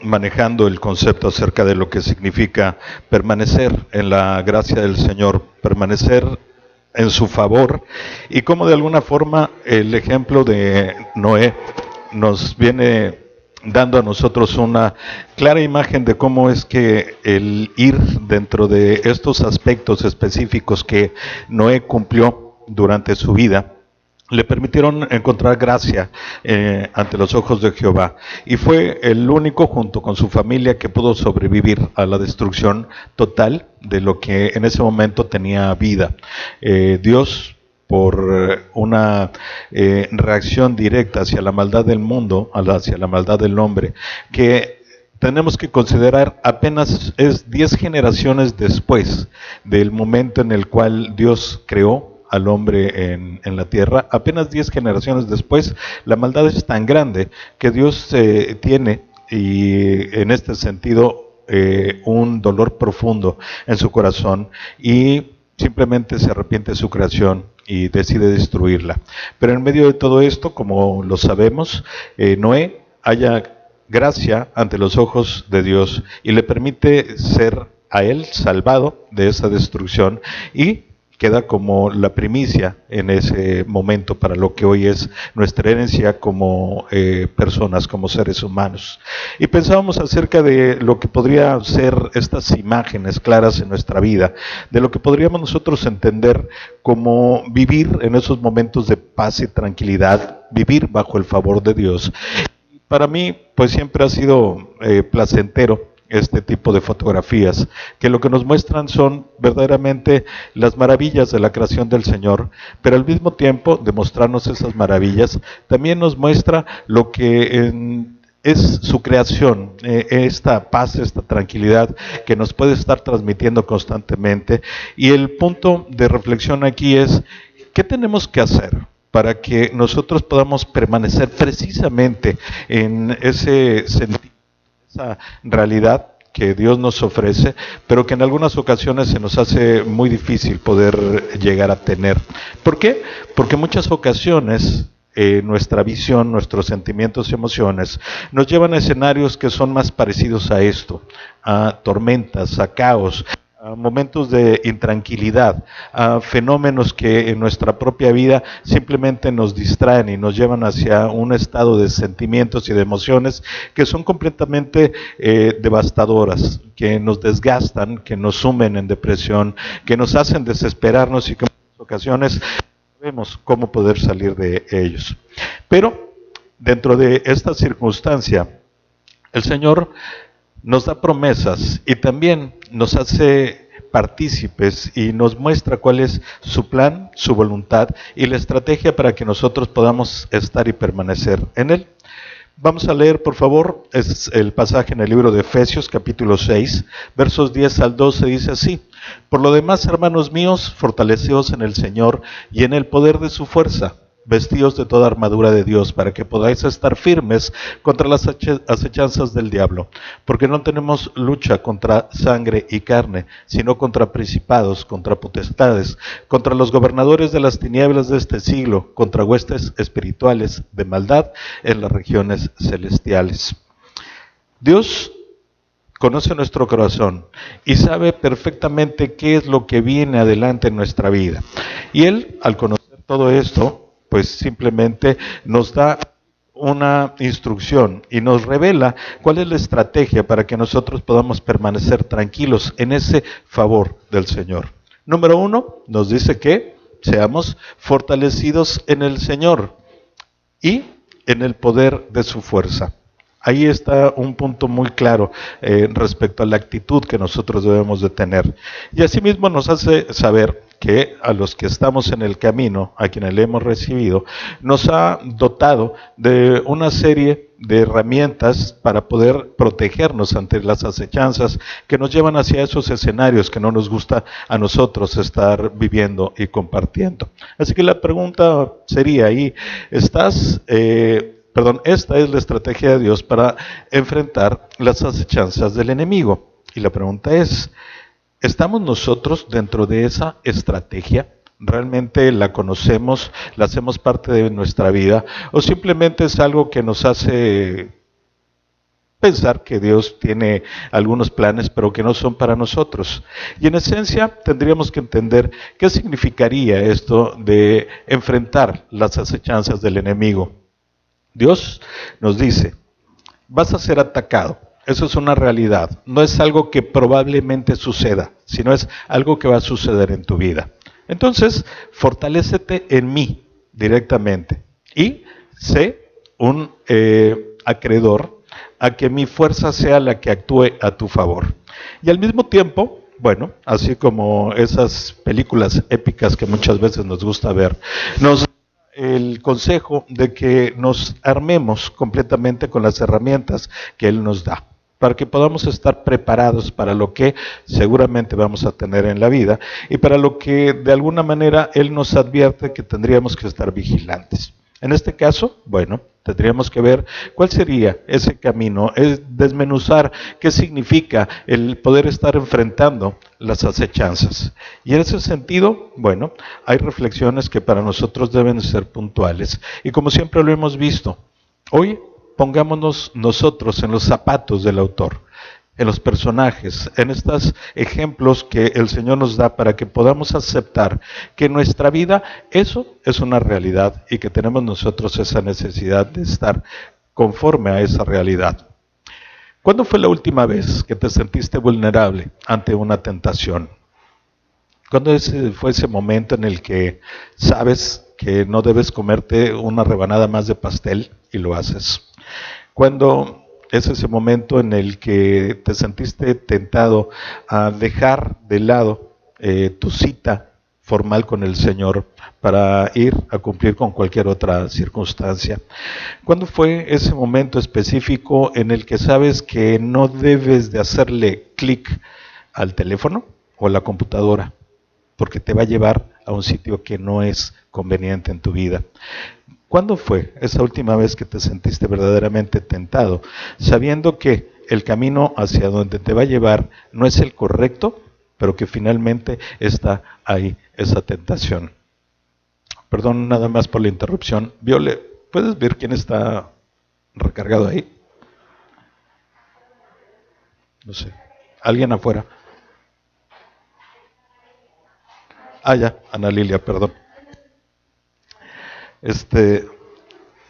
manejando el concepto acerca de lo que significa permanecer en la gracia del Señor, permanecer en su favor, y cómo de alguna forma el ejemplo de Noé nos viene dando a nosotros una clara imagen de cómo es que el ir dentro de estos aspectos específicos que Noé cumplió durante su vida le permitieron encontrar gracia ante los ojos de Jehová, y fue el único junto con su familia que pudo sobrevivir a la destrucción total de lo que en ese momento tenía vida. Dios, por una reacción directa hacia la maldad del mundo, hacia la maldad del hombre, que tenemos que considerar apenas es 10 generaciones después del momento en el cual Dios creó al hombre en la tierra, apenas 10 generaciones después, la maldad es tan grande que Dios tiene, y en este sentido, un dolor profundo en su corazón, y simplemente se arrepiente de su creación y decide destruirla. Pero en medio de todo esto, como lo sabemos, Noé halla gracia ante los ojos de Dios y le permite ser a él salvado de esa destrucción, y queda como la primicia en ese momento para lo que hoy es nuestra herencia como personas, como seres humanos. Y pensábamos acerca de lo que podría ser estas imágenes claras en nuestra vida, de lo que podríamos nosotros entender como vivir en esos momentos de paz y tranquilidad, vivir bajo el favor de Dios. Para mí, pues siempre ha sido placentero este tipo de fotografías, que lo que nos muestran son verdaderamente las maravillas de la creación del Señor, pero al mismo tiempo de mostrarnos esas maravillas, también nos muestra lo que es su creación, esta paz, esta tranquilidad que nos puede estar transmitiendo constantemente. Y el punto de reflexión aquí es, ¿qué tenemos que hacer para que nosotros podamos permanecer precisamente en ese sentido, esa realidad que Dios nos ofrece, pero que en algunas ocasiones se nos hace muy difícil poder llegar a tener? ¿Por qué? Porque en muchas ocasiones nuestra visión, nuestros sentimientos y emociones nos llevan a escenarios que son más parecidos a esto, a tormentas, a caos, a momentos de intranquilidad, a fenómenos que en nuestra propia vida simplemente nos distraen y nos llevan hacia un estado de sentimientos y de emociones que son completamente devastadoras, que nos desgastan, que nos sumen en depresión, que nos hacen desesperarnos, y que en muchas ocasiones sabemos cómo poder salir de ellos. Pero dentro de esta circunstancia, el Señor nos da promesas y también nos hace partícipes y nos muestra cuál es su plan, su voluntad y la estrategia para que nosotros podamos estar y permanecer en Él. Vamos a leer, por favor, es el pasaje en el libro de Efesios, capítulo 6, versos 10 al 12, dice así: Por lo demás, hermanos míos, fortaleceos en el Señor y en el poder de su fuerza, vestíos de toda armadura de Dios, para que podáis estar firmes contra las acechanzas del diablo, porque no tenemos lucha contra sangre y carne, sino contra principados, contra potestades, contra los gobernadores de las tinieblas de este siglo, contra huestes espirituales de maldad en las regiones celestiales. Dios conoce nuestro corazón y sabe perfectamente qué es lo que viene adelante en nuestra vida. Y Él, al conocer todo esto, pues simplemente nos da una instrucción y nos revela cuál es la estrategia para que nosotros podamos permanecer tranquilos en ese favor del Señor. Número 1, nos dice que seamos fortalecidos en el Señor y en el poder de su fuerza. Ahí está un punto muy claro respecto a la actitud que nosotros debemos de tener. Y asimismo nos hace saber que a los que estamos en el camino, a quienes le hemos recibido, nos ha dotado de una serie de herramientas para poder protegernos ante las acechanzas que nos llevan hacia esos escenarios que no nos gusta a nosotros estar viviendo y compartiendo. Así que la pregunta sería ahí, esta es la estrategia de Dios para enfrentar las acechanzas del enemigo. Y la pregunta es, ¿estamos nosotros dentro de esa estrategia? ¿Realmente la conocemos, la hacemos parte de nuestra vida? ¿O simplemente es algo que nos hace pensar que Dios tiene algunos planes, pero que no son para nosotros. Y en esencia tendríamos que entender qué significaría esto de enfrentar las acechanzas del enemigo. Dios nos dice, vas a ser atacado. Eso es una realidad. No es algo que probablemente suceda, sino es algo que va a suceder en tu vida. Entonces, fortalécete en mí directamente y sé un acreedor a que mi fuerza sea la que actúe a tu favor. Y al mismo tiempo, bueno, así como esas películas épicas que muchas veces nos gusta ver, nos el consejo de que nos armemos completamente con las herramientas que Él nos da, para que podamos estar preparados para lo que seguramente vamos a tener en la vida y para lo que de alguna manera Él nos advierte que tendríamos que estar vigilantes. En este caso, bueno, tendríamos que ver cuál sería ese camino, es desmenuzar qué significa el poder estar enfrentando las acechanzas. Y en ese sentido, bueno, hay reflexiones que para nosotros deben ser puntuales. Y como siempre lo hemos visto, hoy pongámonos nosotros en los zapatos del autor, en los personajes, en estos ejemplos que el Señor nos da para que podamos aceptar que en nuestra vida eso es una realidad y que tenemos nosotros esa necesidad de estar conforme a esa realidad. ¿Cuándo fue la última vez que te sentiste vulnerable ante una tentación? ¿Cuándo fue ese momento en el que sabes que no debes comerte una rebanada más de pastel y lo haces? ¿Cuándo es ese momento en el que te sentiste tentado a dejar de lado tu cita formal con el Señor para ir a cumplir con cualquier otra circunstancia? ¿Cuándo fue ese momento específico en el que sabes que no debes de hacerle clic al teléfono o a la computadora, porque te va a llevar a un sitio que no es conveniente en tu vida? ¿Cuándo fue esa última vez que te sentiste verdaderamente tentado, sabiendo que el camino hacia donde te va a llevar no es el correcto, pero que finalmente está ahí esa tentación? Perdón nada más por la interrupción. Viole, ¿puedes ver quién está recargado ahí? No sé. ¿Alguien afuera? Ah, ya, Ana Lilia, perdón.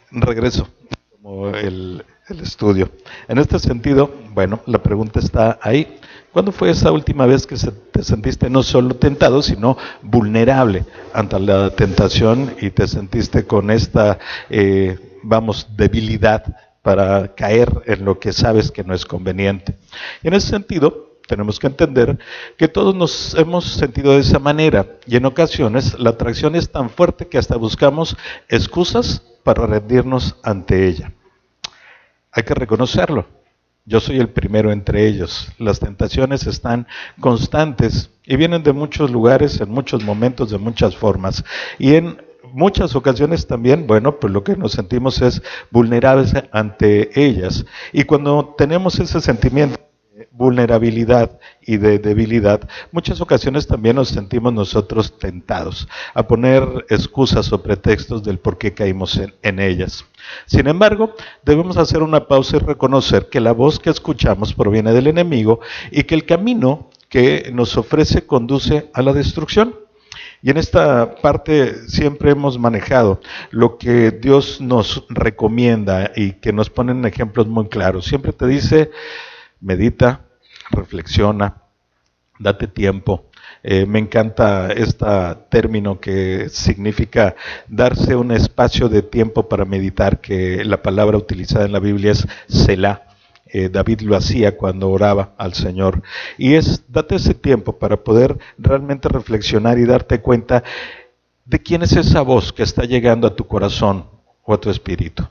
Regreso como el estudio. En este sentido, bueno, la pregunta está ahí. ¿Cuándo fue esa última vez que te sentiste no solo tentado, sino vulnerable ante la tentación y te sentiste con esta, debilidad para caer en lo que sabes que no es conveniente? Y en ese sentido, tenemos que entender que todos nos hemos sentido de esa manera y en ocasiones la atracción es tan fuerte que hasta buscamos excusas para rendirnos ante ella. Hay que reconocerlo. Yo soy el primero entre ellos. Las tentaciones están constantes y vienen de muchos lugares, en muchos momentos, de muchas formas. Y en muchas ocasiones también, bueno, pues lo que nos sentimos es vulnerables ante ellas. Y cuando tenemos ese sentimiento de vulnerabilidad y de debilidad, muchas ocasiones también nos sentimos nosotros tentados a poner excusas o pretextos del por qué caímos en ellas. Sin embargo, debemos hacer una pausa y reconocer que la voz que escuchamos proviene del enemigo y que el camino que nos ofrece conduce a la destrucción. Y en esta parte siempre hemos manejado lo que Dios nos recomienda y que nos ponen ejemplos muy claros. Siempre te dice, medita, reflexiona, date tiempo. Me encanta este término que significa darse un espacio de tiempo para meditar, que la palabra utilizada en la Biblia es Selah. David lo hacía cuando oraba al Señor. Y date ese tiempo para poder realmente reflexionar y darte cuenta de quién es esa voz que está llegando a tu corazón o a tu espíritu.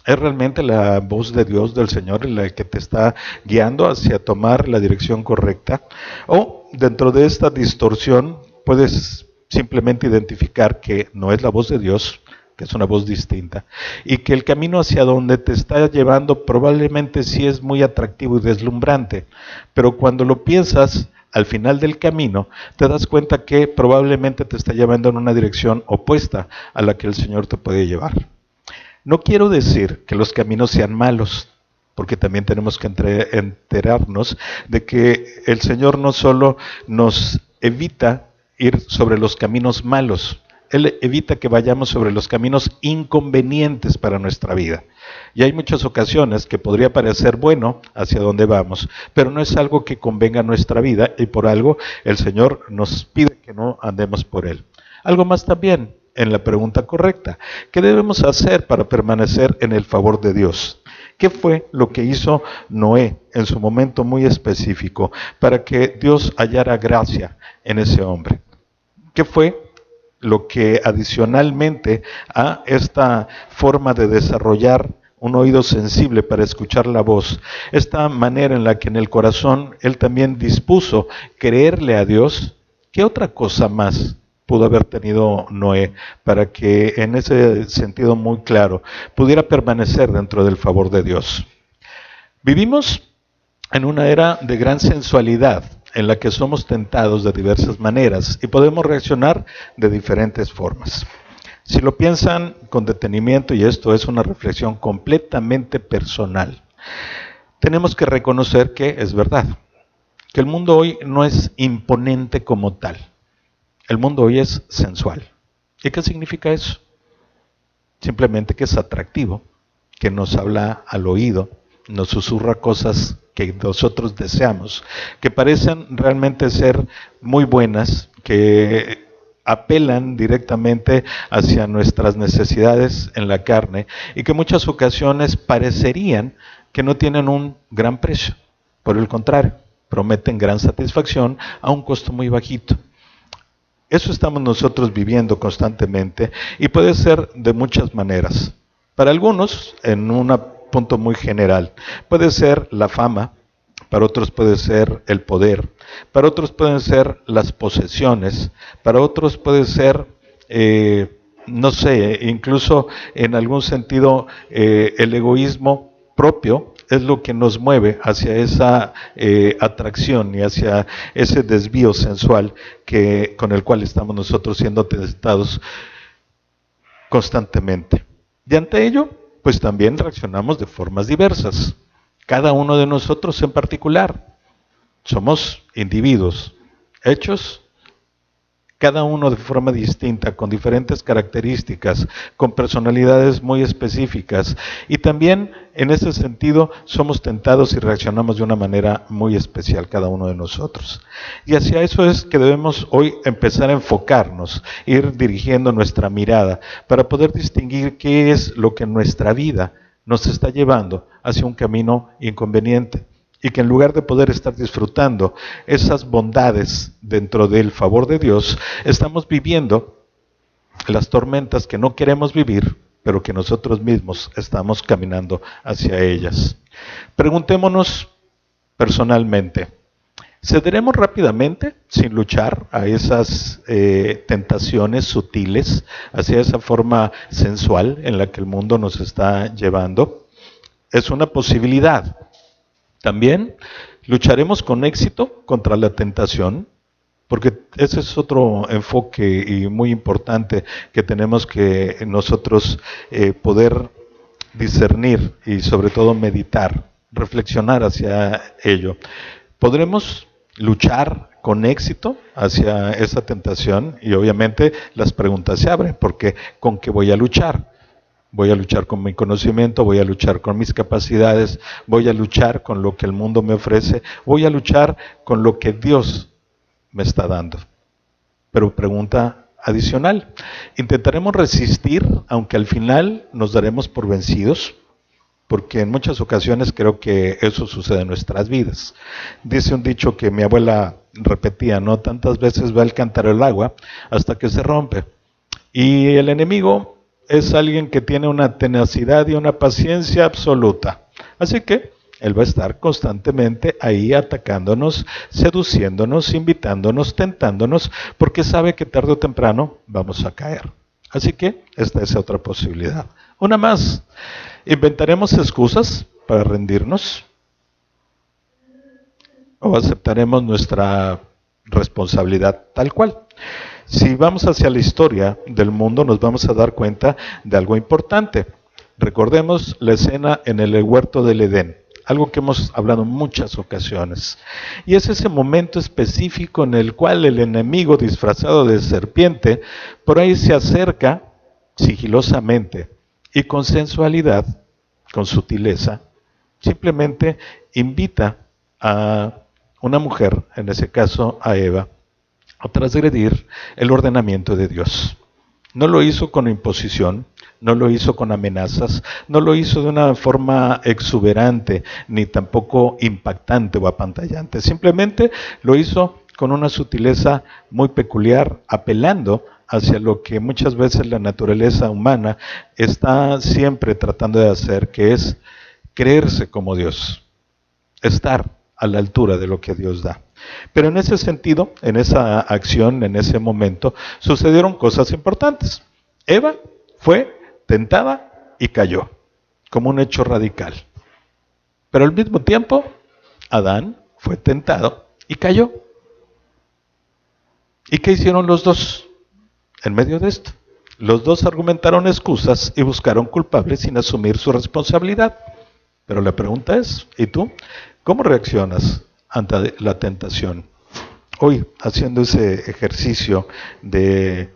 ¿Es realmente la voz de Dios, del Señor, la que te está guiando hacia tomar la dirección correcta? O dentro de esta distorsión puedes simplemente identificar que no es la voz de Dios, que es una voz distinta, y que el camino hacia donde te está llevando probablemente sí es muy atractivo y deslumbrante, pero cuando lo piensas, al final del camino, te das cuenta que probablemente te está llevando en una dirección opuesta a la que el Señor te puede llevar. No quiero decir que los caminos sean malos, porque también tenemos que enterarnos de que el Señor no solo nos evita ir sobre los caminos malos, Él evita que vayamos sobre los caminos inconvenientes para nuestra vida. Y hay muchas ocasiones que podría parecer bueno hacia dónde vamos, pero no es algo que convenga a nuestra vida y por algo el Señor nos pide que no andemos por Él. Algo más también en la pregunta correcta. ¿Qué debemos hacer para permanecer en el favor de Dios? ¿Qué fue lo que hizo Noé en su momento muy específico para que Dios hallara gracia en ese hombre? ¿Qué fue lo que adicionalmente a esta forma de desarrollar un oído sensible para escuchar la voz, esta manera en la que en el corazón él también dispuso creerle a Dios? ¿Qué otra cosa más pudo haber tenido Noé para que en ese sentido muy claro pudiera permanecer dentro del favor de Dios? Vivimos en una era de gran sensualidad en la que somos tentados de diversas maneras y podemos reaccionar de diferentes formas. Si lo piensan con detenimiento, y esto es una reflexión completamente personal, tenemos que reconocer que es verdad, que el mundo hoy no es imponente como tal. El mundo hoy es sensual. ¿Y qué significa eso? Simplemente que es atractivo, que nos habla al oído, nos susurra cosas que nosotros deseamos, que parecen realmente ser muy buenas, que apelan directamente hacia nuestras necesidades en la carne y que en muchas ocasiones parecerían que no tienen un gran precio. Por el contrario, prometen gran satisfacción a un costo muy bajito. Eso estamos nosotros viviendo constantemente y puede ser de muchas maneras. Para algunos, en un punto muy general, puede ser la fama, para otros puede ser el poder, para otros pueden ser las posesiones, para otros puede ser, no sé, incluso en algún sentido el egoísmo propio es lo que nos mueve hacia esa atracción y hacia ese desvío sensual con el cual estamos nosotros siendo tentados constantemente. Y ante ello, pues también reaccionamos de formas diversas. Cada uno de nosotros en particular. Somos individuos hechos, cada uno de forma distinta, con diferentes características, con personalidades muy específicas. Y también, en ese sentido, somos tentados y reaccionamos de una manera muy especial cada uno de nosotros. Y hacia eso es que debemos hoy empezar a enfocarnos, ir dirigiendo nuestra mirada, para poder distinguir qué es lo que en nuestra vida nos está llevando hacia un camino inconveniente. Y que en lugar de poder estar disfrutando esas bondades dentro del favor de Dios, estamos viviendo las tormentas que no queremos vivir, pero que nosotros mismos estamos caminando hacia ellas. Preguntémonos personalmente, ¿cederemos rápidamente, sin luchar, a esas tentaciones sutiles, hacia esa forma sensual en la que el mundo nos está llevando? Es una posibilidad. También lucharemos con éxito contra la tentación, porque ese es otro enfoque y muy importante que tenemos que nosotros poder discernir y sobre todo meditar, reflexionar hacia ello. ¿Podremos luchar con éxito hacia esa tentación? Y obviamente las preguntas se abren, porque ¿con qué voy a luchar? Voy a luchar con mi conocimiento, voy a luchar con mis capacidades, voy a luchar con lo que el mundo me ofrece, voy a luchar con lo que Dios me está dando. Pero pregunta adicional, ¿intentaremos resistir aunque al final nos daremos por vencidos? Porque en muchas ocasiones creo que eso sucede en nuestras vidas. Dice un dicho que mi abuela repetía, ¿no? Tantas veces va el cántaro el agua hasta que se rompe. Y el enemigo es alguien que tiene una tenacidad y una paciencia absoluta. Así que él va a estar constantemente ahí atacándonos, seduciéndonos, invitándonos, tentándonos, porque sabe que tarde o temprano vamos a caer. Así que esta es otra posibilidad. Una más, ¿inventaremos excusas para rendirnos? ¿O aceptaremos nuestra responsabilidad tal cual? Si vamos hacia la historia del mundo, nos vamos a dar cuenta de algo importante. Recordemos la escena en el huerto del Edén. algo que hemos hablado en muchas ocasiones. Y es ese momento específico en el cual el enemigo disfrazado de serpiente por ahí se acerca sigilosamente y con sensualidad, con sutileza, simplemente invita a una mujer, en ese caso a Eva, a transgredir el ordenamiento de Dios. No lo hizo con imposición, no lo hizo con amenazas, no lo hizo de una forma exuberante, ni tampoco impactante o apantallante. Simplemente lo hizo con una sutileza muy peculiar, apelando hacia lo que muchas veces la naturaleza humana está siempre tratando de hacer, que es creerse como Dios, estar a la altura de lo que Dios da. Pero en ese sentido, en esa acción, en ese momento, sucedieron cosas importantes. Eva fue tentada y cayó, como un hecho radical. Pero al mismo tiempo, Adán fue tentado y cayó. ¿Y qué hicieron los dos en medio de esto? Los dos argumentaron excusas y buscaron culpables sin asumir su responsabilidad. Pero la pregunta es, ¿y tú? ¿Cómo reaccionas ante la tentación? Hoy, haciendo ese ejercicio de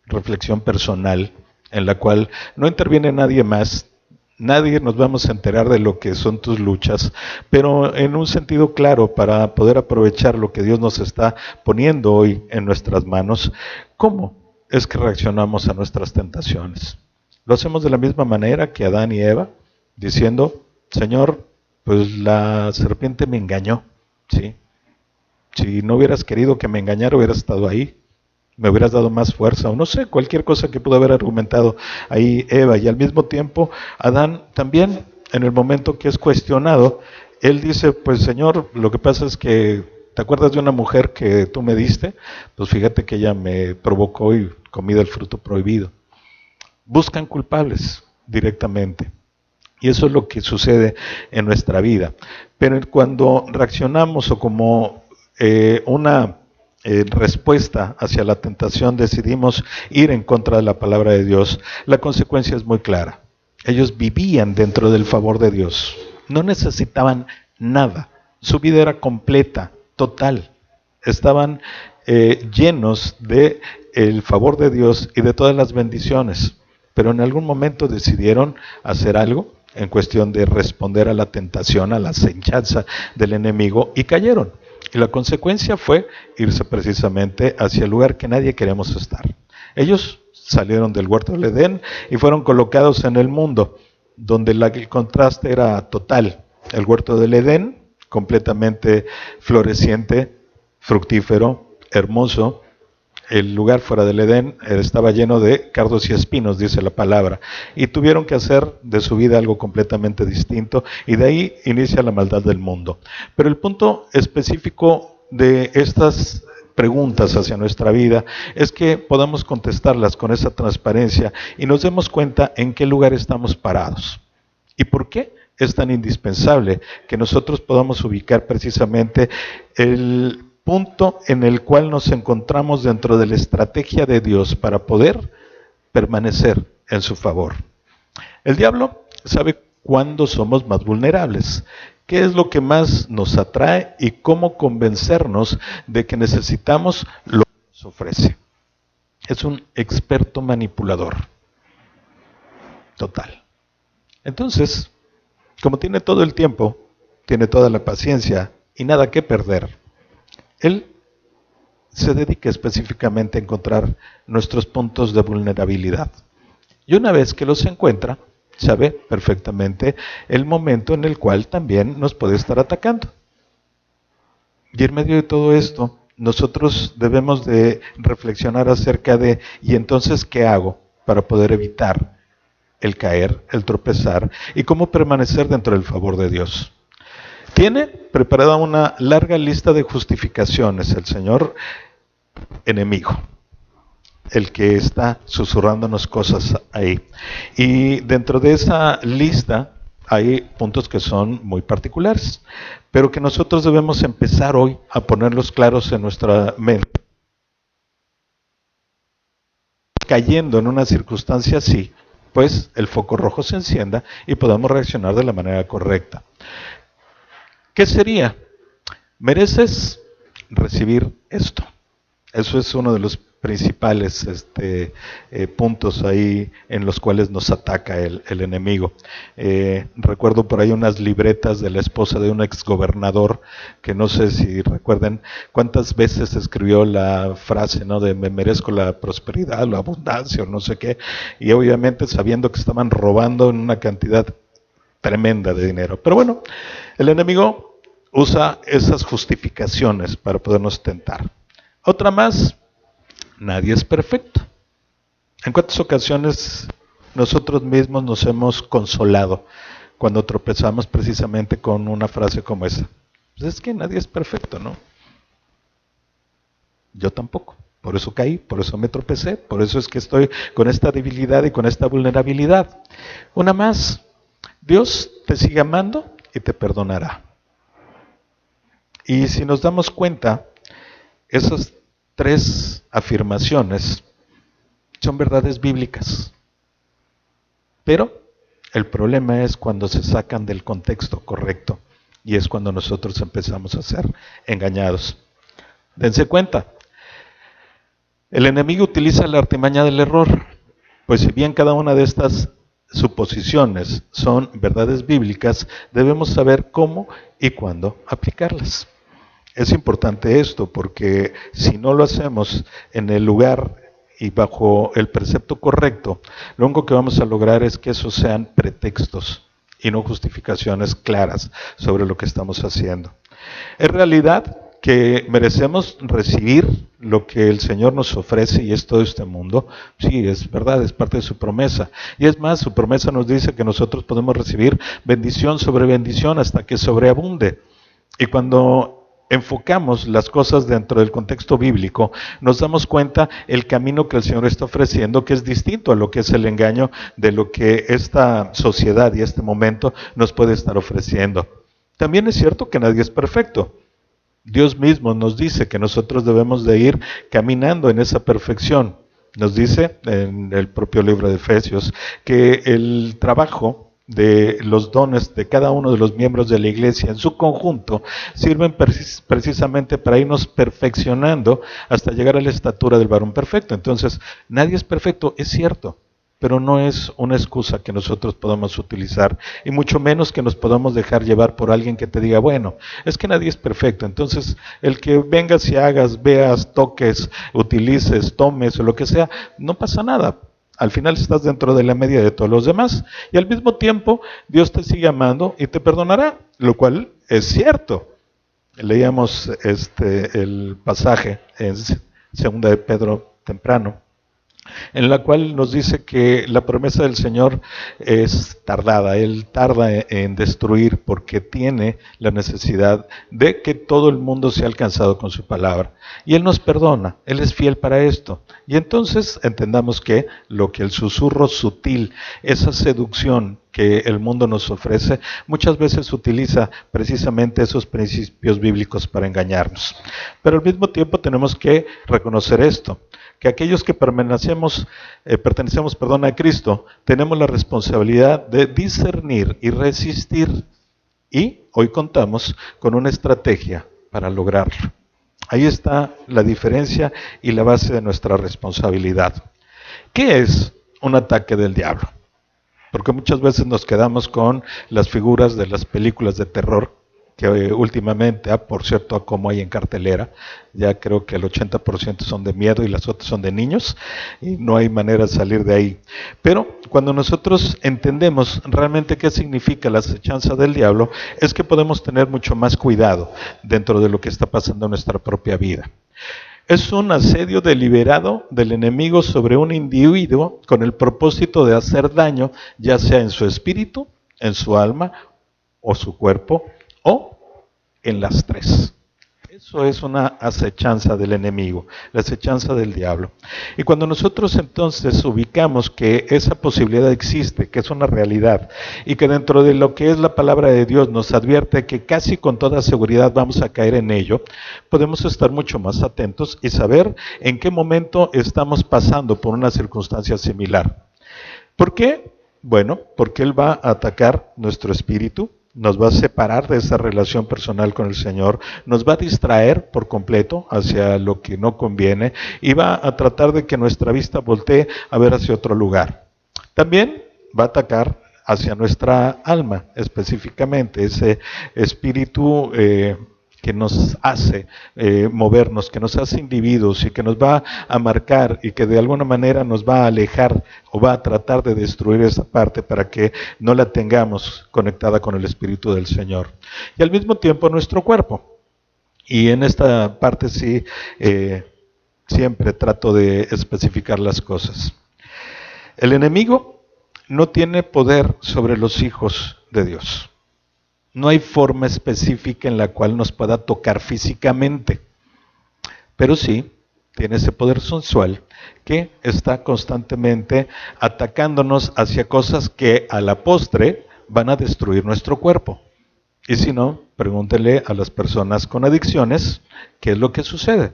reflexión personal, en la cual no interviene nadie más, nadie nos vamos a enterar de lo que son tus luchas, pero en un sentido claro, para poder aprovechar lo que Dios nos está poniendo hoy en nuestras manos, ¿cómo es que reaccionamos a nuestras tentaciones? ¿Lo hacemos de la misma manera que Adán y Eva? Diciendo, Señor, pues la serpiente me engañó, ¿sí? Si no hubieras querido que me engañara, hubieras estado ahí, me hubieras dado más fuerza, o no sé, cualquier cosa que pudo haber argumentado ahí Eva. Y al mismo tiempo, Adán también, en el momento que es cuestionado, él dice, pues Señor, lo que pasa es que, ¿te acuerdas de una mujer que tú me diste? Pues fíjate que ella me provocó y comí del fruto prohibido. Buscan culpables directamente. Y eso es lo que sucede en nuestra vida. Pero cuando reaccionamos o como una respuesta hacia la tentación decidimos ir en contra de la palabra de Dios, la consecuencia es muy clara. Ellos vivían dentro del favor de Dios. No necesitaban nada. Su vida era completa, total. Estaban llenos de el favor de Dios y de todas las bendiciones. Pero en algún momento decidieron hacer algo en cuestión de responder a la tentación, a la acechanza del enemigo, y cayeron. Y la consecuencia fue irse precisamente hacia el lugar que nadie queremos estar. Ellos salieron del huerto del Edén y fueron colocados en el mundo, donde el contraste era total. El huerto del Edén, completamente floreciente, fructífero, hermoso. El lugar fuera del Edén estaba lleno de cardos y espinos, dice la palabra, y tuvieron que hacer de su vida algo completamente distinto, y de ahí inicia la maldad del mundo. Pero el punto específico de estas preguntas hacia nuestra vida es que podamos contestarlas con esa transparencia y nos demos cuenta en qué lugar estamos parados y por qué es tan indispensable que nosotros podamos ubicar precisamente el punto en el cual nos encontramos dentro de la estrategia de Dios para poder permanecer en su favor. El diablo sabe cuándo somos más vulnerables, qué es lo que más nos atrae y cómo convencernos de que necesitamos lo que nos ofrece. Es un experto manipulador total. Entonces, como tiene todo el tiempo, tiene toda la paciencia y nada que perder, él se dedica específicamente a encontrar nuestros puntos de vulnerabilidad. Y una vez que los encuentra, sabe perfectamente el momento en el cual también nos puede estar atacando. Y en medio de todo esto, nosotros debemos de reflexionar acerca de, ¿y entonces qué hago para poder evitar el caer, el tropezar y cómo permanecer dentro del favor de Dios? Tiene preparada una larga lista de justificaciones el señor enemigo, el que está susurrándonos cosas ahí. Y dentro de esa lista hay puntos que son muy particulares, pero que nosotros debemos empezar hoy a ponerlos claros en nuestra mente. Cayendo en una circunstancia así, pues el foco rojo se encienda y podamos reaccionar de la manera correcta. ¿Qué sería? Mereces recibir esto. Eso es uno de los principales puntos ahí en los cuales nos ataca el enemigo. Recuerdo por ahí unas libretas de la esposa de un exgobernador, que no sé si recuerden cuántas veces escribió la frase, ¿no?, de me merezco la prosperidad, la abundancia o no sé qué, y obviamente sabiendo que estaban robando en una cantidad tremenda de dinero. Pero bueno, el enemigo usa esas justificaciones para podernos tentar. Otra más, nadie es perfecto. ¿En cuántas ocasiones nosotros mismos nos hemos consolado cuando tropezamos precisamente con una frase como esa? Pues es que nadie es perfecto, ¿no? Yo tampoco. Por eso caí, por eso me tropecé, por eso es que estoy con esta debilidad y con esta vulnerabilidad. Una más, Dios te sigue amando y te perdonará. Y si nos damos cuenta, esas tres afirmaciones son verdades bíblicas. Pero el problema es cuando se sacan del contexto correcto y es cuando nosotros empezamos a ser engañados. Dense cuenta, el enemigo utiliza la artimaña del error, pues si bien cada una de estas suposiciones son verdades bíblicas, debemos saber cómo y cuándo aplicarlas. Es importante esto porque si no lo hacemos en el lugar y bajo el precepto correcto, lo único que vamos a lograr es que esos sean pretextos y no justificaciones claras sobre lo que estamos haciendo. Es realidad que merecemos recibir lo que el Señor nos ofrece y es todo este mundo. Sí, es verdad, es parte de su promesa. Y es más, su promesa nos dice que nosotros podemos recibir bendición sobre bendición hasta que sobreabunde. Y cuando enfocamos las cosas dentro del contexto bíblico, nos damos cuenta el camino que el Señor está ofreciendo, que es distinto a lo que es el engaño de lo que esta sociedad y este momento nos puede estar ofreciendo. También es cierto que nadie es perfecto. Dios mismo nos dice que nosotros debemos de ir caminando en esa perfección. Nos dice en el propio libro de Efesios que el trabajo de los dones de cada uno de los miembros de la iglesia en su conjunto sirven precisamente para irnos perfeccionando hasta llegar a la estatura del varón perfecto. Entonces, nadie es perfecto, es cierto, pero no es una excusa que nosotros podamos utilizar, y mucho menos que nos podamos dejar llevar por alguien que te diga, bueno, es que nadie es perfecto, entonces el que vengas y hagas, veas, toques, utilices, tomes o lo que sea, no pasa nada. Al final estás dentro de la media de todos los demás y al mismo tiempo Dios te sigue amando y te perdonará, lo cual es cierto. Leíamos el pasaje en 2 de Pedro temprano, en la cual nos dice que la promesa del Señor es tardada. Él tarda en destruir porque tiene la necesidad de que todo el mundo sea alcanzado con su palabra. Y Él nos perdona, Él es fiel para esto. Y entonces entendamos que lo que el susurro sutil, esa seducción que el mundo nos ofrece, muchas veces utiliza precisamente esos principios bíblicos para engañarnos. Pero al mismo tiempo tenemos que reconocer esto, que aquellos que pertenecemos a Cristo, tenemos la responsabilidad de discernir y resistir, y hoy contamos con una estrategia para lograrlo. Ahí está la diferencia y la base de nuestra responsabilidad. ¿Qué es un ataque del diablo? Porque muchas veces nos quedamos con las figuras de las películas de terror, que últimamente, por cierto, como hay en cartelera, ya creo que el 80% son de miedo y las otras son de niños, y no hay manera de salir de ahí. Pero cuando nosotros entendemos realmente qué significa la acechanza del diablo, es que podemos tener mucho más cuidado dentro de lo que está pasando en nuestra propia vida. Es un asedio deliberado del enemigo sobre un individuo con el propósito de hacer daño, ya sea en su espíritu, en su alma o su cuerpo, o en las tres. Eso es una acechanza del enemigo, la acechanza del diablo. Y cuando nosotros entonces ubicamos que esa posibilidad existe, que es una realidad, y que dentro de lo que es la palabra de Dios nos advierte que casi con toda seguridad vamos a caer en ello, podemos estar mucho más atentos y saber en qué momento estamos pasando por una circunstancia similar. ¿Por qué? Bueno, porque Él va a atacar nuestro espíritu, nos va a separar de esa relación personal con el Señor, nos va a distraer por completo hacia lo que no conviene y va a tratar de que nuestra vista voltee a ver hacia otro lugar. También va a atacar hacia nuestra alma, específicamente ese espíritu que nos hace movernos, que nos hace individuos y que nos va a marcar y que de alguna manera nos va a alejar o va a tratar de destruir esa parte para que no la tengamos conectada con el Espíritu del Señor. Y al mismo tiempo nuestro cuerpo. Y en esta parte sí, siempre trato de especificar las cosas. El enemigo no tiene poder sobre los hijos de Dios. No hay forma específica en la cual nos pueda tocar físicamente, pero sí tiene ese poder sensual que está constantemente atacándonos hacia cosas que a la postre van a destruir nuestro cuerpo. Y si no, pregúntele a las personas con adicciones qué es lo que sucede.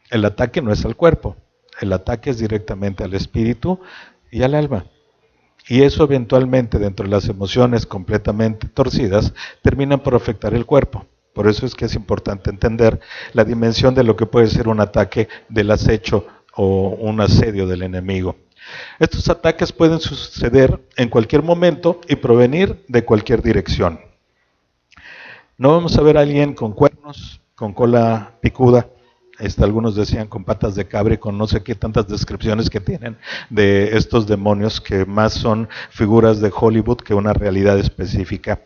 El ataque no es al cuerpo, el ataque es directamente al espíritu y al alma. Y eso eventualmente, dentro de las emociones completamente torcidas, terminan por afectar el cuerpo. Por eso es que es importante entender la dimensión de lo que puede ser un ataque del acecho o un asedio del enemigo. Estos ataques pueden suceder en cualquier momento y provenir de cualquier dirección. No vamos a ver a alguien con cuernos, con cola picuda. Algunos decían con patas de cabra y con no sé qué tantas descripciones que tienen de estos demonios que más son figuras de Hollywood que una realidad específica.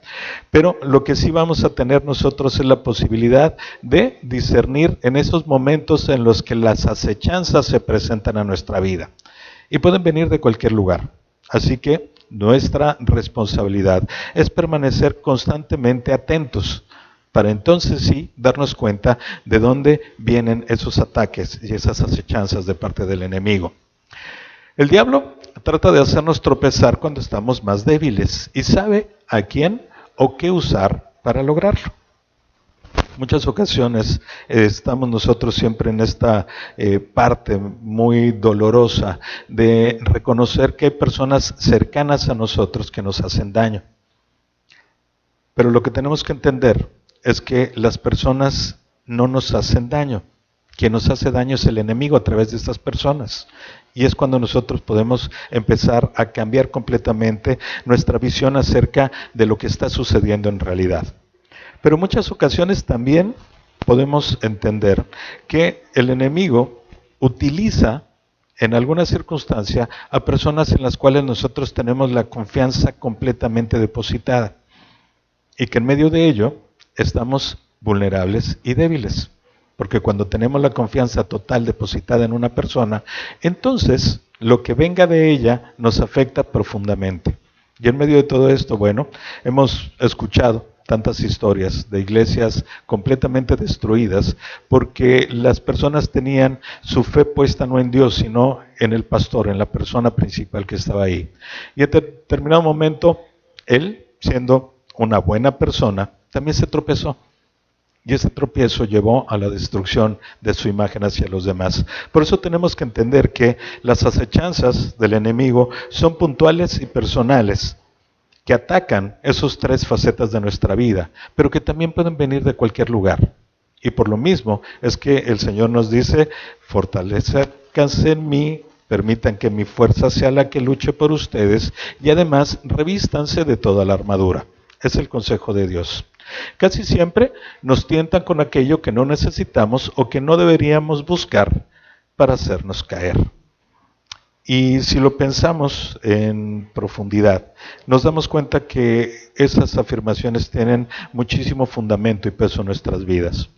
Pero lo que sí vamos a tener nosotros es la posibilidad de discernir en esos momentos en los que las acechanzas se presentan a nuestra vida. Y pueden venir de cualquier lugar. Así que nuestra responsabilidad es permanecer constantemente atentos para entonces sí darnos cuenta de dónde vienen esos ataques y esas acechanzas de parte del enemigo. El diablo trata de hacernos tropezar cuando estamos más débiles y sabe a quién o qué usar para lograrlo. Muchas ocasiones estamos nosotros siempre en esta parte muy dolorosa de reconocer que hay personas cercanas a nosotros que nos hacen daño. Pero lo que tenemos que entender es que las personas no nos hacen daño. Quien nos hace daño es el enemigo a través de estas personas. Y es cuando nosotros podemos empezar a cambiar completamente nuestra visión acerca de lo que está sucediendo en realidad. Pero en muchas ocasiones también podemos entender que el enemigo utiliza en alguna circunstancia a personas en las cuales nosotros tenemos la confianza completamente depositada. Y que en medio de ello estamos vulnerables y débiles. Porque cuando tenemos la confianza total depositada en una persona, entonces lo que venga de ella nos afecta profundamente. Y en medio de todo esto, bueno, hemos escuchado tantas historias de iglesias completamente destruidas porque las personas tenían su fe puesta no en Dios, sino en el pastor, en la persona principal que estaba ahí. Y en determinado momento, él, siendo una buena persona, también se tropezó. Y ese tropiezo llevó a la destrucción de su imagen hacia los demás. Por eso tenemos que entender que las acechanzas del enemigo son puntuales y personales, que atacan esos tres facetas de nuestra vida, pero que también pueden venir de cualquier lugar. Y por lo mismo es que el Señor nos dice, fortalezcanse en mí, permitan que mi fuerza sea la que luche por ustedes, y además revístanse de toda la armadura. Es el consejo de Dios. Casi siempre nos tientan con aquello que no necesitamos o que no deberíamos buscar para hacernos caer. Y si lo pensamos en profundidad, nos damos cuenta que esas afirmaciones tienen muchísimo fundamento y peso en nuestras vidas.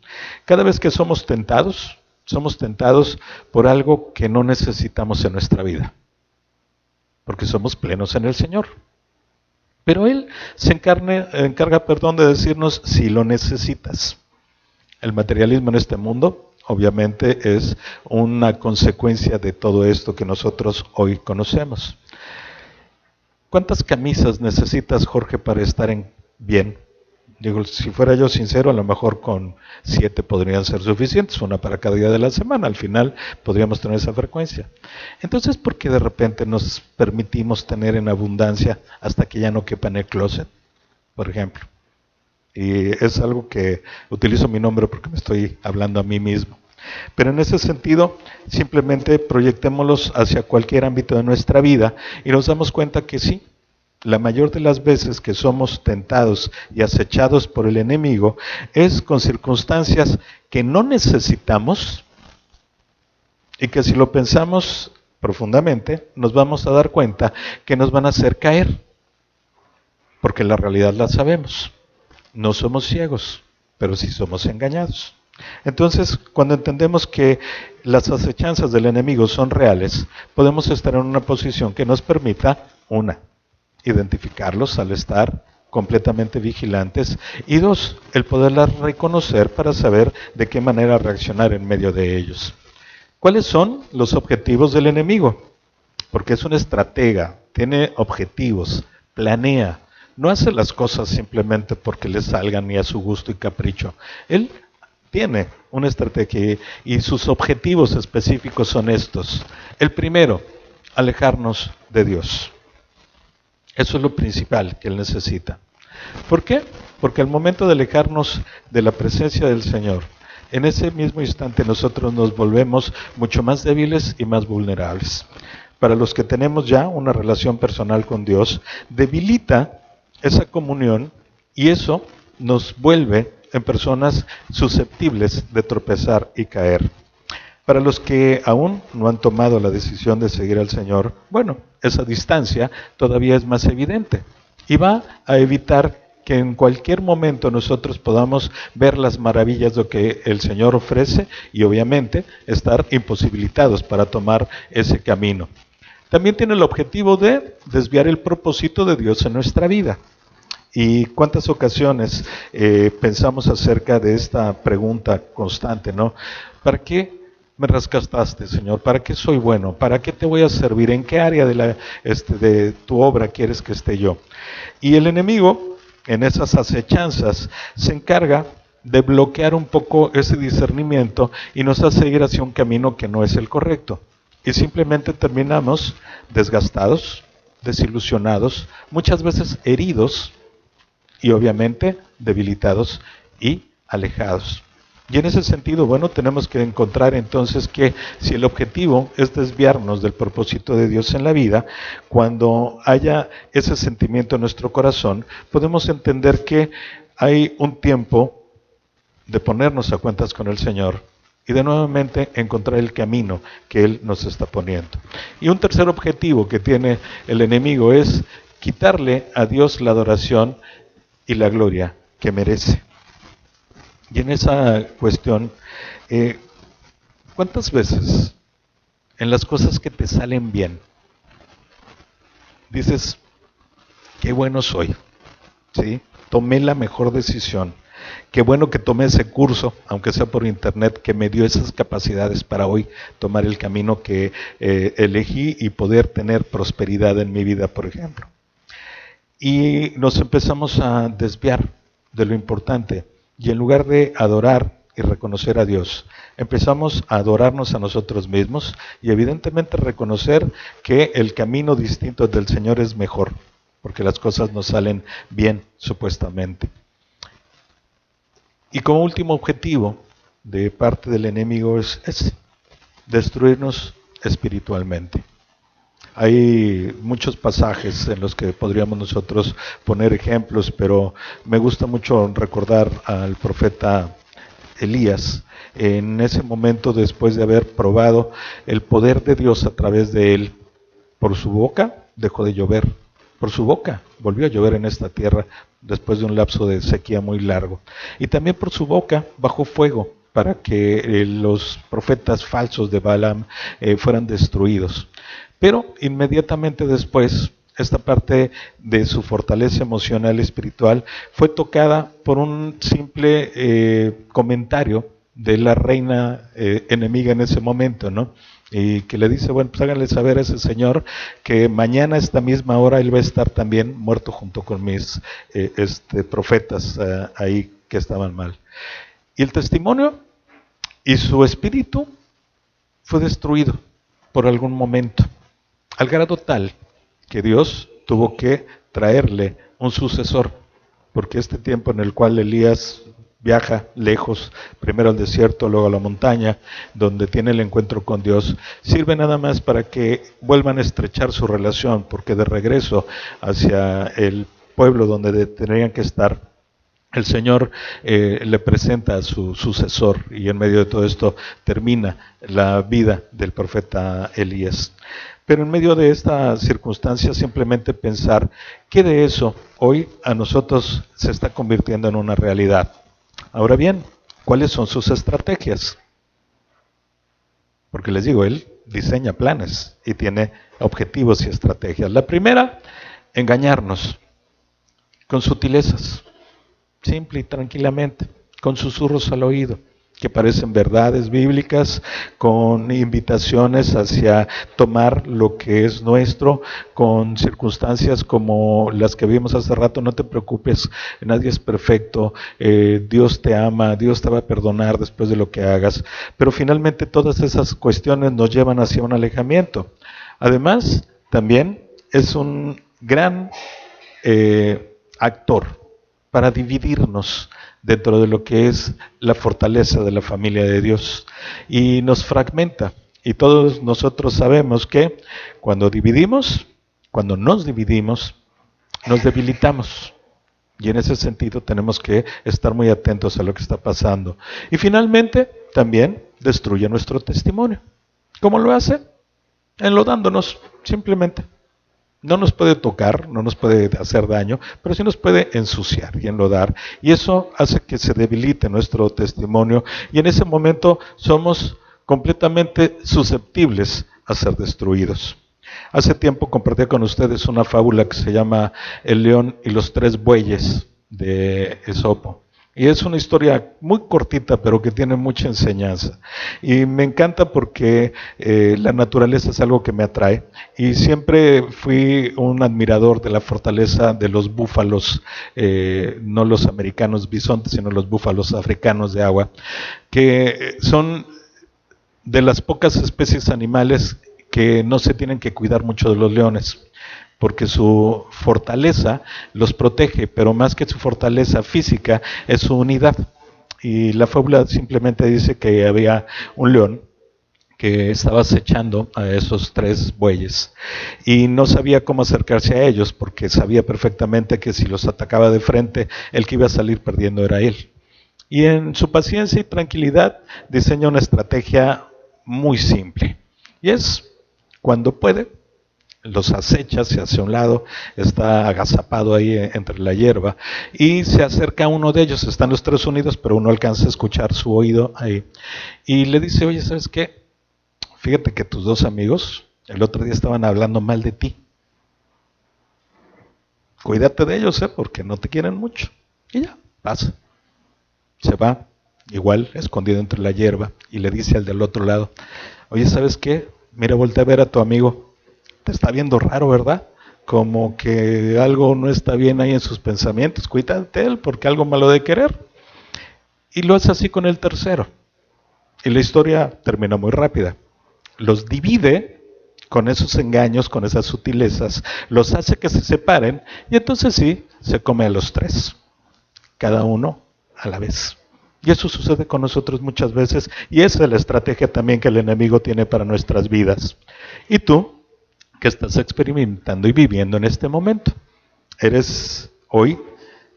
Cada vez que somos tentados por algo que no necesitamos en nuestra vida, porque somos plenos en el Señor. Pero Él se encarga de decirnos si lo necesitas. El materialismo en este mundo, obviamente, es una consecuencia de todo esto que nosotros hoy conocemos. ¿Cuántas camisas necesitas, Jorge, para estar bien? Digo, si fuera yo sincero, a lo mejor con 7 podrían ser suficientes, una para cada día de la semana. Al final podríamos tener esa frecuencia. Entonces, ¿por qué de repente nos permitimos tener en abundancia hasta que ya no quepa en el closet, por ejemplo? Y es algo que utilizo mi nombre porque me estoy hablando a mí mismo. Pero en ese sentido, simplemente proyectémoslos hacia cualquier ámbito de nuestra vida y nos damos cuenta que sí, la mayor de las veces que somos tentados y acechados por el enemigo es con circunstancias que no necesitamos y que si lo pensamos profundamente nos vamos a dar cuenta que nos van a hacer caer, porque la realidad la sabemos. No somos ciegos, pero sí somos engañados. Entonces, cuando entendemos que las acechanzas del enemigo son reales, podemos estar en una posición que nos permita, una, identificarlos al estar completamente vigilantes, y dos, el poderlas reconocer para saber de qué manera reaccionar en medio de ellos. ¿Cuáles son los objetivos del enemigo? Porque es un estratega, tiene objetivos, planea, no hace las cosas simplemente porque le salgan ni a su gusto y capricho. Él tiene una estrategia y sus objetivos específicos son estos. El primero, alejarnos de Dios. Eso es lo principal que él necesita. ¿Por qué? Porque al momento de alejarnos de la presencia del Señor, en ese mismo instante nosotros nos volvemos mucho más débiles y más vulnerables. Para los que tenemos ya una relación personal con Dios, debilita esa comunión y eso nos vuelve en personas susceptibles de tropezar y caer. Para los que aún no han tomado la decisión de seguir al Señor, bueno, esa distancia todavía es más evidente y va a evitar que en cualquier momento nosotros podamos ver las maravillas de lo que el Señor ofrece y obviamente estar imposibilitados para tomar ese camino. También tiene el objetivo de desviar el propósito de Dios en nuestra vida. ¿Y cuántas ocasiones pensamos acerca de esta pregunta constante, ¿no? ¿Para qué me rescataste, Señor? ¿Para qué soy bueno? ¿Para qué te voy a servir? ¿En qué área de tu obra quieres que esté yo? Y el enemigo, en esas acechanzas, se encarga de bloquear un poco ese discernimiento y nos hace ir hacia un camino que no es el correcto. Y simplemente terminamos desgastados, desilusionados, muchas veces heridos y obviamente debilitados y alejados. Y en ese sentido, bueno, tenemos que encontrar entonces que si el objetivo es desviarnos del propósito de Dios en la vida, cuando haya ese sentimiento en nuestro corazón, podemos entender que hay un tiempo de ponernos a cuentas con el Señor y de nuevamente encontrar el camino que Él nos está poniendo. Y un tercer objetivo que tiene el enemigo es quitarle a Dios la adoración y la gloria que merece. Y en esa cuestión, ¿cuántas veces en las cosas que te salen bien dices, qué bueno soy, ¿sí? Tomé la mejor decisión, qué bueno que tomé ese curso, aunque sea por internet, que me dio esas capacidades para hoy tomar el camino que elegí y poder tener prosperidad en mi vida, por ejemplo? Y nos empezamos a desviar de lo importante y en lugar de adorar y reconocer a Dios, empezamos a adorarnos a nosotros mismos y evidentemente reconocer que el camino distinto del Señor es mejor, porque las cosas nos salen bien supuestamente. Y como último objetivo de parte del enemigo es destruirnos espiritualmente. Hay muchos pasajes en los que podríamos nosotros poner ejemplos, pero me gusta mucho recordar al profeta Elías. En ese momento, después de haber probado el poder de Dios a través de él, por su boca dejó de llover. Por su boca volvió a llover en esta tierra después de un lapso de sequía muy largo. Y también por su boca bajó fuego para que los profetas falsos de Balaam fueran destruidos. Pero inmediatamente después, esta parte de su fortaleza emocional y espiritual fue tocada por un simple comentario de la reina enemiga en ese momento, ¿no? y que le dice, bueno, pues háganle saber a ese señor que mañana a esta misma hora él va a estar también muerto junto con mis profetas ahí que estaban mal. Y el testimonio y su espíritu fue destruido por algún momento, al grado tal que Dios tuvo que traerle un sucesor, porque este tiempo en el cual Elías viaja lejos, primero al desierto, luego a la montaña, donde tiene el encuentro con Dios, sirve nada más para que vuelvan a estrechar su relación, porque de regreso hacia el pueblo donde tendrían que estar, el Señor le presenta a su sucesor, y en medio de todo esto termina la vida del profeta Elías. Pero en medio de esta circunstancia, simplemente pensar que de eso hoy a nosotros se está convirtiendo en una realidad. Ahora bien, ¿cuáles son sus estrategias? Porque les digo, él diseña planes y tiene objetivos y estrategias. La primera, engañarnos con sutilezas, simple y tranquilamente, con susurros al oído, que parecen verdades bíblicas, con invitaciones hacia tomar lo que es nuestro, con circunstancias como las que vimos hace rato: no te preocupes, nadie es perfecto, Dios te ama, Dios te va a perdonar después de lo que hagas. Pero finalmente todas esas cuestiones nos llevan hacia un alejamiento. Además, también es un gran actor para dividirnos dentro de lo que es la fortaleza de la familia de Dios, y nos fragmenta. Y todos nosotros sabemos que cuando nos dividimos, nos debilitamos. Y en ese sentido tenemos que estar muy atentos a lo que está pasando. Y finalmente, también destruye nuestro testimonio. ¿Cómo lo hace? Enlodándonos, simplemente. No nos puede tocar, no nos puede hacer daño, pero sí nos puede ensuciar y enlodar. Y eso hace que se debilite nuestro testimonio, y en ese momento somos completamente susceptibles a ser destruidos. Hace tiempo compartí con ustedes una fábula que se llama El león y los tres bueyes, de Esopo. Y es una historia muy cortita, pero que tiene mucha enseñanza. Y me encanta porque la naturaleza es algo que me atrae. Y siempre fui un admirador de la fortaleza de los búfalos, no los americanos bisontes, sino los búfalos africanos de agua, que son de las pocas especies animales que no se tienen que cuidar mucho de los leones, porque su fortaleza los protege, pero más que su fortaleza física es su unidad. Y la fábula simplemente dice que había un león que estaba acechando a esos tres bueyes y no sabía cómo acercarse a ellos, porque sabía perfectamente que si los atacaba de frente, el que iba a salir perdiendo era él. Y en su paciencia y tranquilidad diseña una estrategia muy simple, y es, cuando puede, los acecha, se hace a un lado, está agazapado ahí entre la hierba, y se acerca a uno de ellos. Están los tres unidos, pero uno alcanza a escuchar su oído ahí, y le dice: oye, ¿sabes qué? Fíjate que tus dos amigos el otro día estaban hablando mal de ti. Cuídate de ellos, porque no te quieren mucho. Y ya, pasa. Se va, igual, escondido entre la hierba, y le dice al del otro lado: oye, ¿sabes qué? Mira, voltea a ver a tu amigo. Te está viendo raro, ¿verdad? Como que algo no está bien ahí en sus pensamientos. Cuídate de él, porque algo malo de querer. Y lo hace así con el tercero. Y la historia termina muy rápida. Los divide con esos engaños, con esas sutilezas, los hace que se separen, y entonces sí, se come a los tres, cada uno a la vez. Y eso sucede con nosotros muchas veces, y esa es la estrategia también que el enemigo tiene para nuestras vidas. ¿Y tú qué estás experimentando y viviendo en este momento? ¿Eres hoy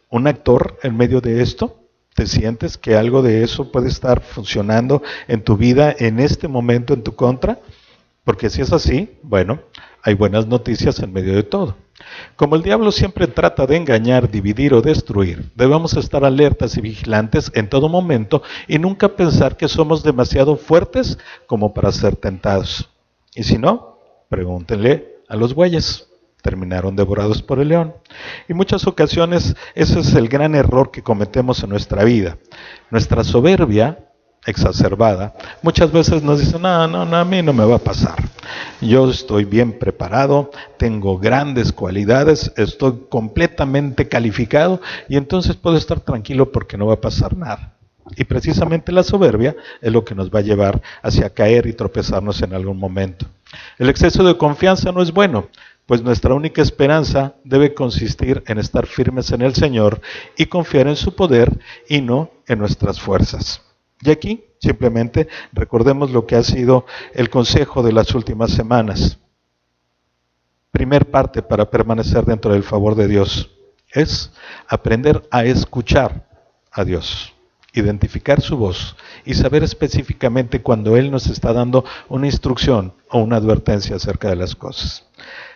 un actor en medio de esto? ¿Te sientes que algo de eso puede estar funcionando en tu vida en este momento en tu contra? Porque si es así, bueno, hay buenas noticias en medio de todo. Como el diablo siempre trata de engañar, dividir o destruir, debemos estar alertas y vigilantes en todo momento, y nunca pensar que somos demasiado fuertes como para ser tentados. Y si no, pregúntenle a los bueyes. Terminaron devorados por el león. Y muchas ocasiones ese es el gran error que cometemos en nuestra vida. Nuestra soberbia exacerbada Muchas veces nos dicen, no, a mí no me va a pasar. Yo estoy bien preparado, tengo grandes cualidades, estoy completamente calificado y entonces puedo estar tranquilo porque no va a pasar nada. Y precisamente la soberbia es lo que nos va a llevar hacia caer y tropezarnos en algún momento. El exceso de confianza no es bueno, pues nuestra única esperanza debe consistir en estar firmes en el Señor y confiar en su poder y no en nuestras fuerzas. Y aquí simplemente recordemos lo que ha sido el consejo de las últimas semanas. Primer parte para permanecer dentro del favor de Dios es aprender a escuchar a Dios, identificar su voz y saber específicamente cuando Él nos está dando una instrucción o una advertencia acerca de las cosas.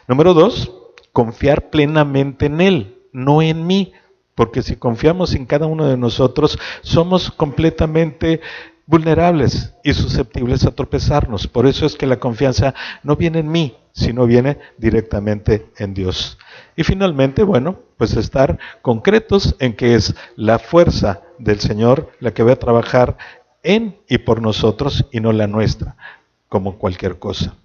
Número 2, confiar plenamente en Él, no en mí, porque si confiamos en cada uno de nosotros, somos completamente vulnerables y susceptibles a tropezarnos. Por eso es que la confianza no viene en mí, sino viene directamente en Dios. Y finalmente, bueno, pues estar concretos en que es la fuerza del Señor la que va a trabajar en y por nosotros y no la nuestra, como cualquier cosa.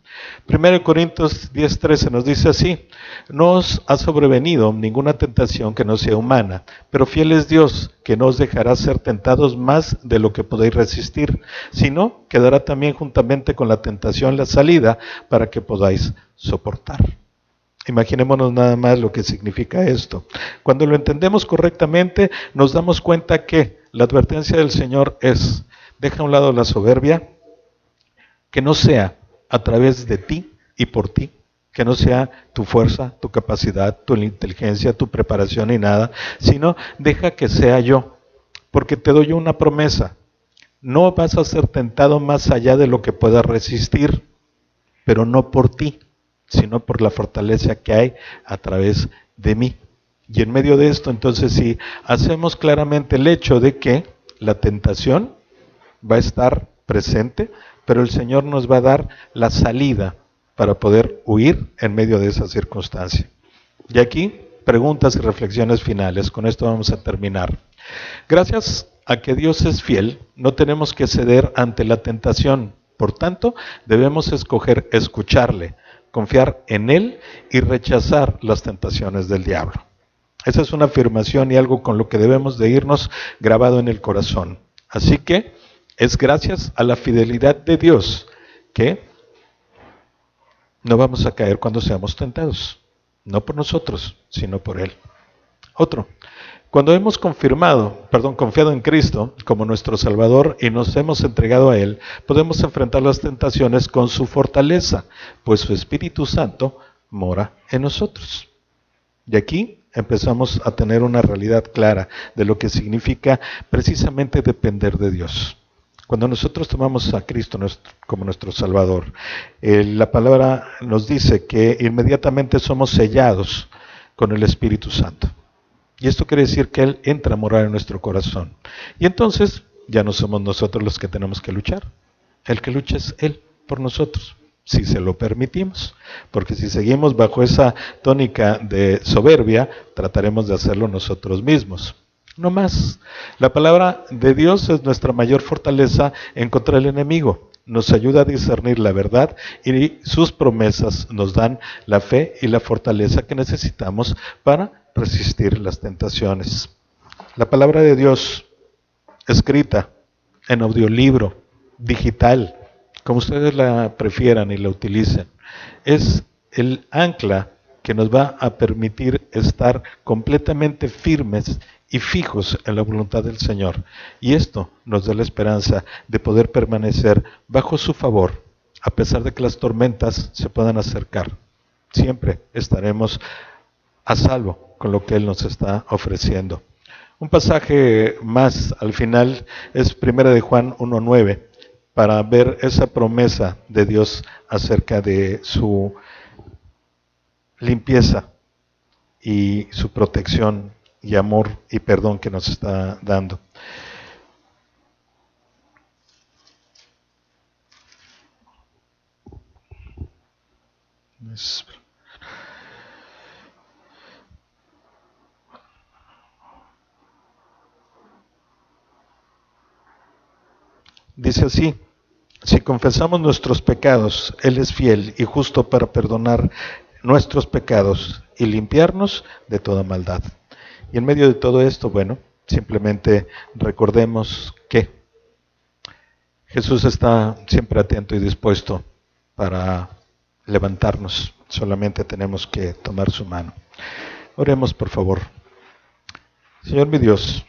1 Corintios 10:13 nos dice así: no os ha sobrevenido ninguna tentación que no sea humana, pero fiel es Dios, que no os dejará ser tentados más de lo que podéis resistir, sino que dará también juntamente con la tentación la salida para que podáis soportar. Imaginémonos nada más lo que significa esto. Cuando lo entendemos correctamente, nos damos cuenta que la advertencia del Señor es: deja a un lado la soberbia, que no sea a través de ti y por ti, que no sea tu fuerza, tu capacidad, tu inteligencia, tu preparación y nada, sino deja que sea yo, porque te doy una promesa: no vas a ser tentado más allá de lo que puedas resistir, pero no por ti, sino por la fortaleza que hay a través de mí. Y en medio de esto, entonces, si hacemos claramente el hecho de que la tentación va a estar presente, pero el Señor nos va a dar la salida para poder huir en medio de esa circunstancia. Y aquí, preguntas y reflexiones finales. Con esto vamos a terminar. Gracias a que Dios es fiel, no tenemos que ceder ante la tentación. Por tanto, debemos escoger escucharle, confiar en Él y rechazar las tentaciones del diablo. Esa es una afirmación y algo con lo que debemos de irnos grabado en el corazón. Así que es gracias a la fidelidad de Dios que no vamos a caer cuando seamos tentados. No por nosotros, sino por Él. Otro. Cuando hemos confiado en Cristo como nuestro Salvador y nos hemos entregado a Él, podemos enfrentar las tentaciones con su fortaleza, pues su Espíritu Santo mora en nosotros. Y aquí empezamos a tener una realidad clara de lo que significa precisamente depender de Dios. Cuando nosotros tomamos a Cristo como nuestro Salvador, la palabra nos dice que inmediatamente somos sellados con el Espíritu Santo. Y esto quiere decir que Él entra a morar en nuestro corazón. Y entonces ya no somos nosotros los que tenemos que luchar. El que lucha es Él por nosotros, si se lo permitimos. Porque si seguimos bajo esa tónica de soberbia, trataremos de hacerlo nosotros mismos. No más. La palabra de Dios es nuestra mayor fortaleza en contra del enemigo. Nos ayuda a discernir la verdad y sus promesas nos dan la fe y la fortaleza que necesitamos para resistir las tentaciones. La palabra de Dios, escrita en audiolibro, digital, como ustedes la prefieran y la utilicen, es el ancla que nos va a permitir estar completamente firmes y fijos en la voluntad del Señor. Y esto nos da la esperanza de poder permanecer bajo su favor, a pesar de que las tormentas se puedan acercar. Siempre estaremos a salvo con lo que Él nos está ofreciendo. Un pasaje más al final es 1 de Juan 1:9, para ver esa promesa de Dios acerca de su limpieza y su protección y amor y perdón que nos está dando. Dice así: Si confesamos nuestros pecados, Él es fiel y justo para perdonar nuestros pecados y limpiarnos de toda maldad. Y en medio de todo esto, bueno, simplemente recordemos que Jesús está siempre atento y dispuesto para levantarnos. Solamente tenemos que tomar su mano. Oremos, por favor. Señor mi Dios,